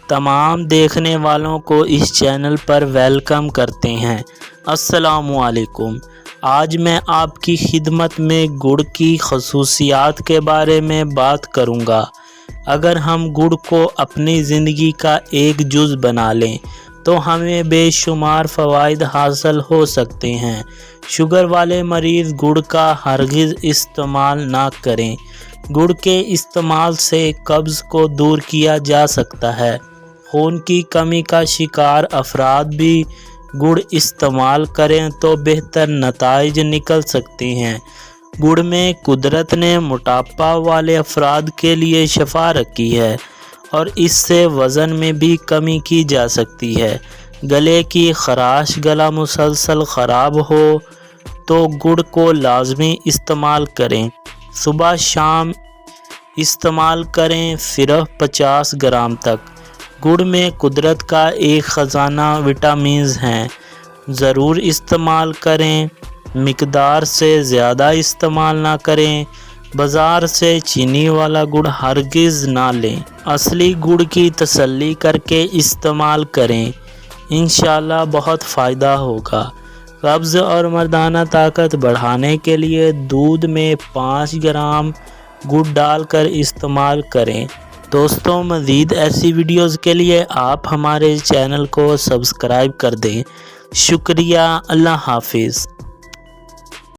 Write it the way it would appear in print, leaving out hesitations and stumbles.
تمام دیکھنے والوں کو اس چینل پر ویلکم کرتے ہیں۔ السلام علیکم۔ آج میں آپ کی خدمت میں گڑ کی خصوصیات کے بارے میں بات کروں گا۔ اگر ہم گڑ کو اپنی زندگی کا ایک جز بنا لیں تو ہمیں بے شمار فوائد حاصل ہو سکتے ہیں۔ شوگر والے مریض گڑ کا ہرگز استعمال نہ کریں۔ گڑ کے استعمال سے قبض کو دور کیا جا سکتا ہے۔ خون کی کمی کا شکار افراد بھی گڑ استعمال کریں تو بہتر نتائج نکل سکتے ہیں۔ گڑ میں قدرت نے موٹاپا والے افراد کے لیے شفا رکھی ہے اور اس سے وزن میں بھی کمی کی جا سکتی ہے۔ گلے کی خراش، گلا مسلسل خراب ہو تو گڑ کو لازمی استعمال کریں۔ صبح شام استعمال کریں، صرف 50 گرام تک۔ گڑ میں قدرت کا ایک خزانہ وٹامنز ہیں، ضرور استعمال کریں۔ مقدار سے زیادہ استعمال نہ کریں۔ بازار سے چینی والا گڑ ہرگز نہ لیں۔ اصلی گڑ کی تسلی کر کے استعمال کریں، انشاءاللہ بہت فائدہ ہوگا۔ قبض اور مردانہ طاقت بڑھانے کے لیے دودھ میں 5 گرام گڑ ڈال کر استعمال کریں۔ دوستوں، مزید ایسی ویڈیوز کے لیے آپ ہمارے چینل کو سبسکرائب کر دیں۔ شکریہ۔ اللہ حافظ۔